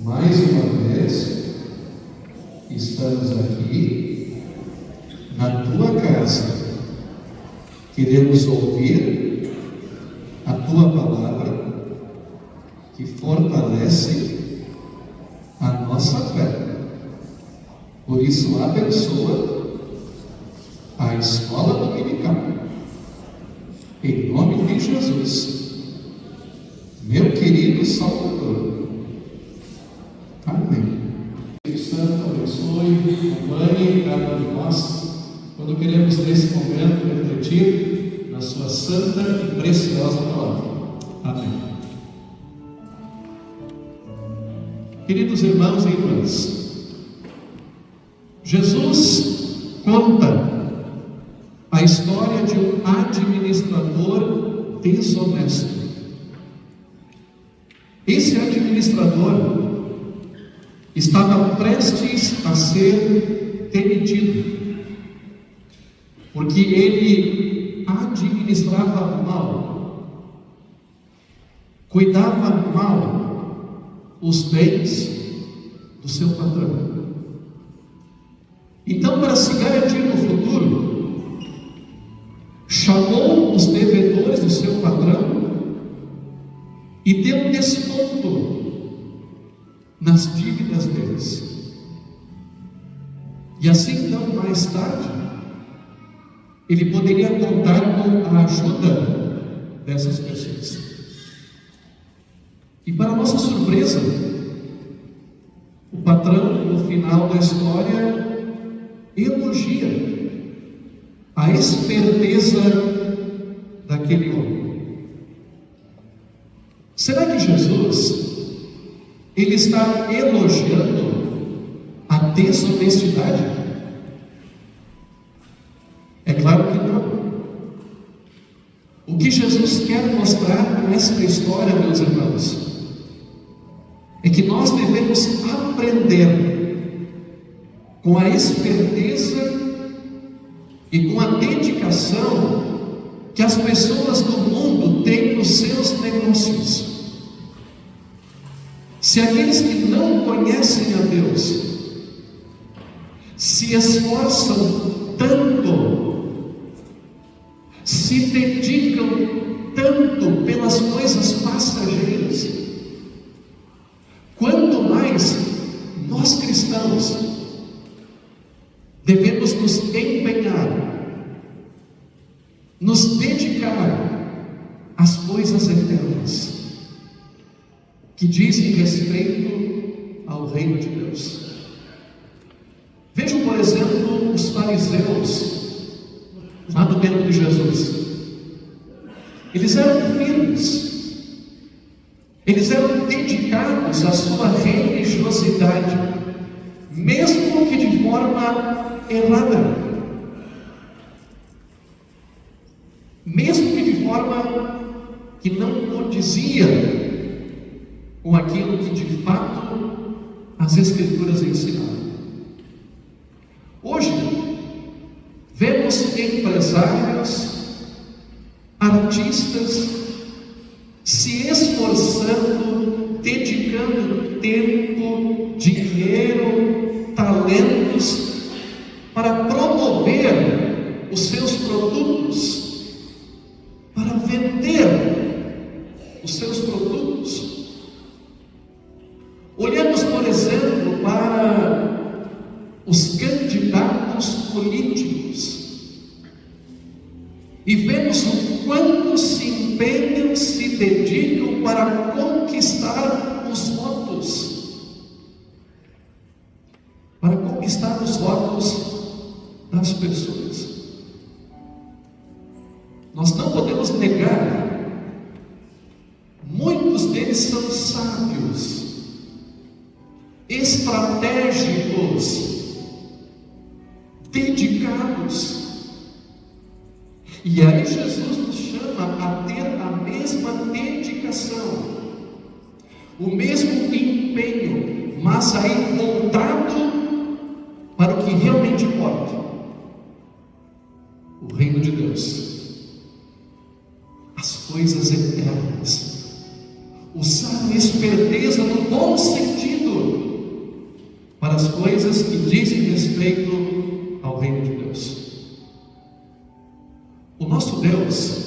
mais uma vez estamos aqui na tua casa. Queremos ouvir a tua palavra que fortalece a nossa fé. Por isso, abençoa a escola dominical. Em nome de Jesus, meu querido Salvador. Amém. Espírito Santo abençoe, acompanhe cada um de nós, quando queremos nesse momento refletir na sua santa e preciosa palavra. Amém. Queridos irmãos e irmãs, Jesus conta a história de um administrador desonesto. Esse administrador estava prestes a ser demitido, porque ele administrava mal, cuidava mal os bens do seu patrão. Então, para se garantir no futuro, chamou os devedores do seu patrão e deu desconto nas dívidas deles. E assim, então, mais tarde, ele poderia contar com a ajuda dessas pessoas. E para nossa surpresa, o patrão, no final da história, elogia a esperteza daquele homem. Será que Jesus, ele está elogiando a desonestidade? É claro que não. O que Jesus quer mostrar com essa história, meus irmãos, é que nós devemos aprender com a esperteza e com a dedicação que as pessoas do mundo têm nos seus negócios. Se aqueles que não conhecem a Deus se esforçam tanto, se dedicam tanto pelas coisas passageiras, quanto mais nós cristãos devemos nos empenhar, nos dedicar às coisas eternas que dizem respeito ao reino de Deus. Vejam, por exemplo, os fariseus lá do tempo de Jesus. Eles eram firmes, eles eram dedicados à sua religiosidade, mesmo que de forma errada, mesmo que de forma que não condizia com aquilo que de fato as Escrituras ensinavam. Hoje, vemos empresários, artistas se esforçando, dedicando tempo, dinheiro, talentos para promover os seus produtos, para vender os seus produtos. Olhamos, por exemplo, para os candidatos políticos e vemos o quanto se empenham, se dedicam para conquistar os votos, para conquistar os votos das pessoas. Nós não podemos negar, muitos deles são sábios, estratégicos, dedicados. E aí Jesus nos chama a ter a mesma dedicação, o mesmo empenho, mas aí voltado para o que realmente importa: o reino de Deus, as coisas eternas. Usar a esperteza no bom sentido, das coisas que dizem respeito ao reino de Deus. O nosso Deus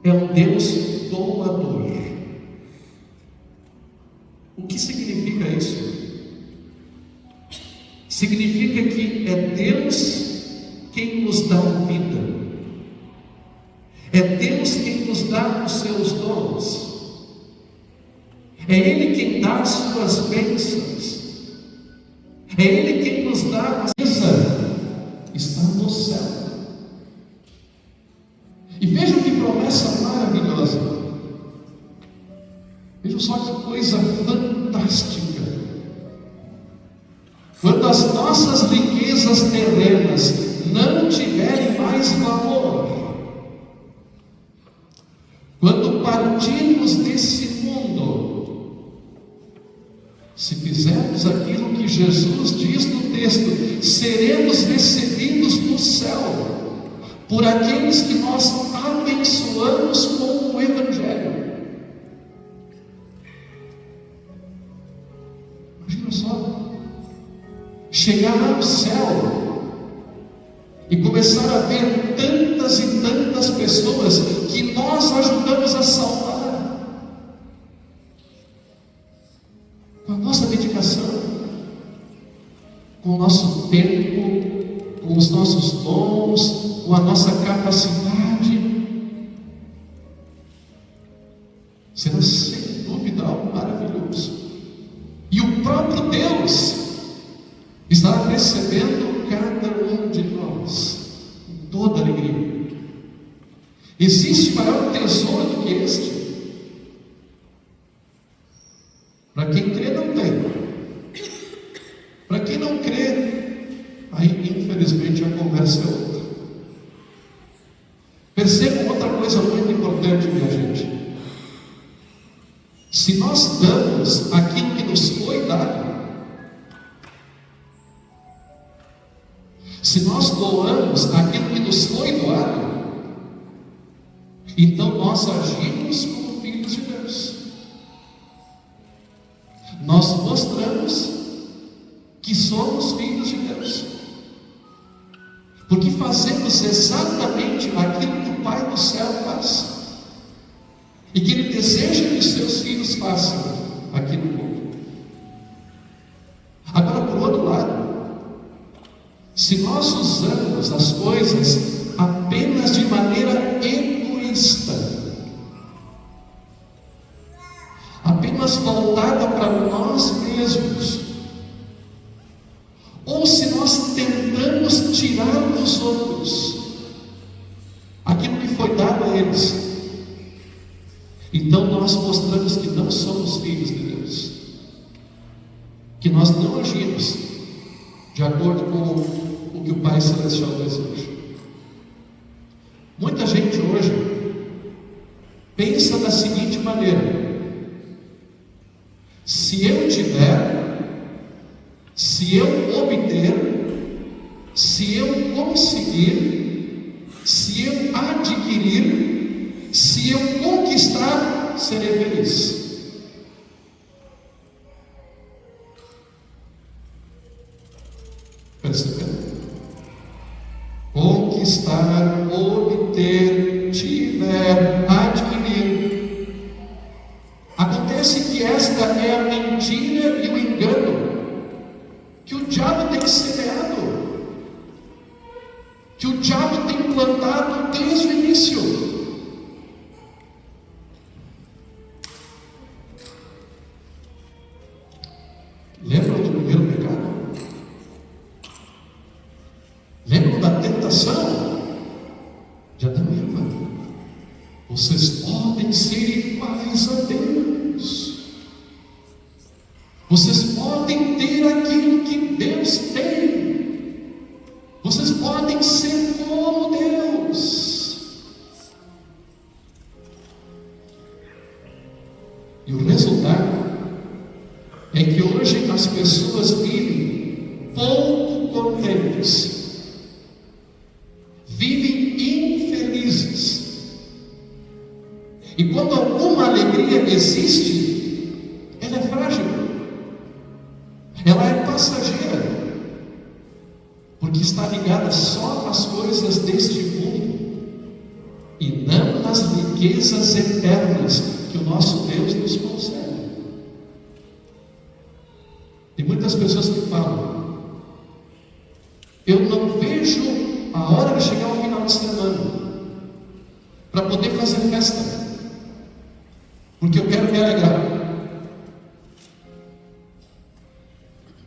é um Deus doador. O que significa isso? Significa que é Deus quem nos dá vida. É Deus quem nos dá os seus dons. É Ele quem dá as suas bênçãos. É Ele quem nos dá a vida. Está no céu. E vejam que promessa maravilhosa. Vejam só que coisa fantástica. Quando as nossas riquezas terrenas não tiverem mais valor, quando partirmos desse mundo, se fizermos aquilo que Jesus diz no texto, seremos recebidos no céu por aqueles que nós abençoamos com o Evangelho. Imagina só, chegar lá no céu e começar a ver tantas e tantas pessoas que nós ajudamos a salvar com a nossa dedicação, com o nosso tempo, com os nossos dons, com a nossa capacidade. Será sem dúvida algo maravilhoso. E o próprio Deus estará recebendo cada um de nós com toda alegria. Existe maior tesouro do que este? Para quem crê, não tem. Para quem não crê, aí infelizmente a conversa é outra. Percebam outra coisa muito importante, minha gente. Se nós damos aquilo que nos foi dado, se nós doamos aquilo que nos foi doado, então nós agimos como filhos de Deus. Nós mostramos que somos filhos de Deus, porque fazemos exatamente aquilo que o Pai do céu faz, e que Ele deseja que os seus filhos façam aqui no mundo. Agora, por outro lado, se nós usamos as coisas apenas de maneira egoísta, apenas voltada para nós mesmos, ou se nós tentamos tirar dos outros aquilo que foi dado a eles, então nós mostramos que não somos filhos de Deus, que nós não agimos de acordo com o que o Pai Celestial deseja. Muita gente hoje pensa da seguinte maneira: se eu tiver, se eu obter, se eu conseguir, se eu adquirir, se eu conquistar, serei feliz. Percebendo? Conquistar, obter, tiver, adquirir. Acontece que esta é a mentira e o engano que o diabo tem semeado, que o diabo tem plantado desde o início. Lembram do primeiro pecado? Lembram da tentação de Adão e Eva? Vocês podem ser iguais a Deus. Vocês podem ter aquilo que Deus tem. Vocês podem ser como Deus. E o resultado é que hoje as pessoas vivem pouco contentes, vivem infelizes, e quando alguma alegria existe, ela é frágil, ela é passageira. que está ligada só nas coisas deste mundo e não nas riquezas eternas que o nosso Deus nos concede. Tem muitas pessoas que falam: eu não vejo a hora de chegar ao final de semana para poder fazer festa, porque eu quero me alegrar.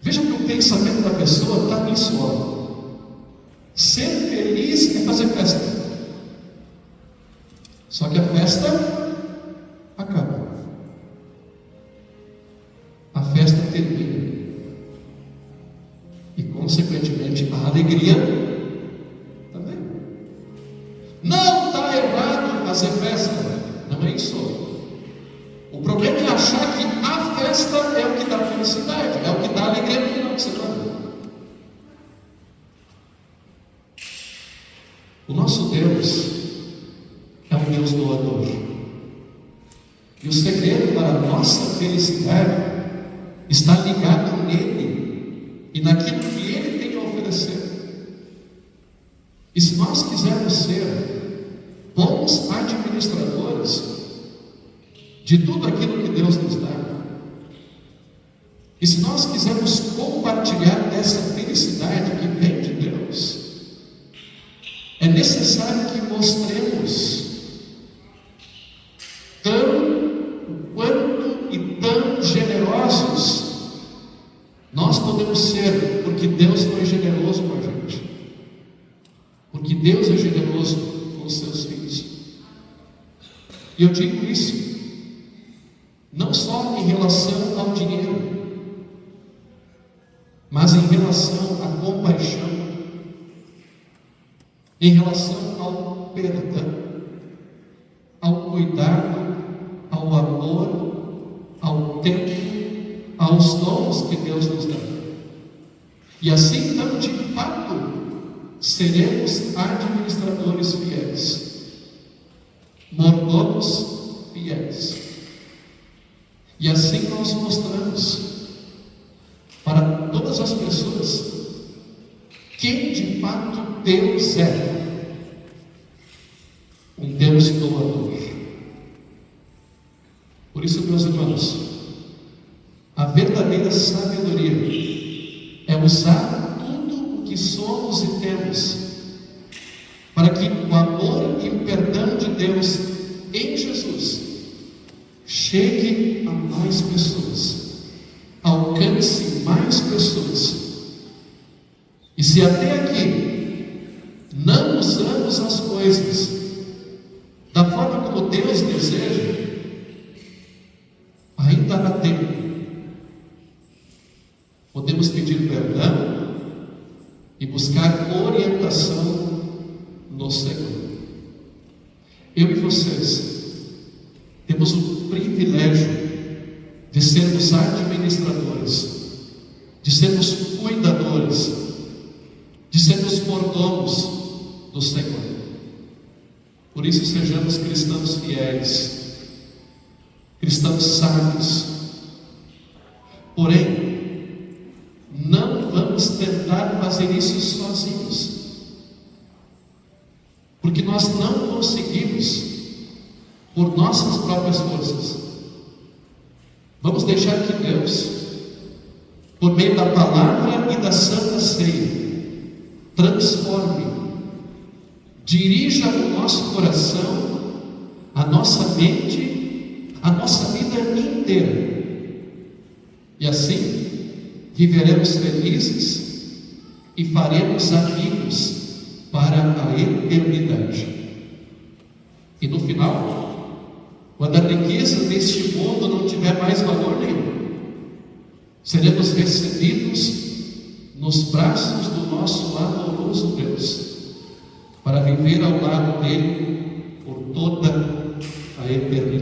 Veja que o pensamento da pessoa está nisso, ó. Ser feliz é fazer festa. Só que a festa acaba. A festa termina. E consequentemente a alegria também. Não está errado fazer festa. Não é isso. O problema é achar que a festa é o que dá felicidade, é o que dá alegria no final de semana. O nosso Deus é um Deus doador. E o segredo para a nossa felicidade está ligado nele e naquilo que ele tem a oferecer. E se nós quisermos ser bons administradores de tudo aquilo que Deus nos dá, e se nós quisermos compartilhar dessa felicidade que vem de Deus, é necessário que mostremos quanto e tão generosos nós podemos ser, porque Deus foi generoso com a gente, porque Deus é generoso com os seus filhos. E eu digo isso não só em relação ao dinheiro, mas em relação à compaixão, em relação ao perdão, ao cuidado, ao amor, ao tempo, aos dons que Deus nos dá. E assim, então, de fato, seremos administradores fiéis, mordomos fiéis. E assim nós mostramos para todas as pessoas quem de fato Deus é: um Deus doador. Por isso, meus irmãos, a verdadeira sabedoria é usar tudo o que somos e temos para que o amor e o perdão de Deus em Jesus chegue a mais pessoas, alcance mais pessoas. E se até aqui não usamos as coisas da forma como Deus deseja, ainda há tempo. Podemos pedir perdão e buscar orientação no Senhor. Eu e vocês temos o privilégio de sermos administradores, de sermos cuidadores, de sermos mordomos do Senhor. Por isso, sejamos cristãos fiéis, cristãos sábios. Porém, não vamos tentar fazer isso sozinhos, porque nós não conseguimos por nossas próprias forças. Vamos deixar que Deus, por meio da palavra e da Santa Ceia, transforme, dirija o nosso coração, a nossa mente, a nossa vida inteira. E assim viveremos felizes e faremos amigos para a eternidade. E no final, quando a riqueza deste mundo não tiver mais valor nenhum, seremos recebidos nos braços do nosso amoroso Deus, para viver ao lado dele por toda a eternidade.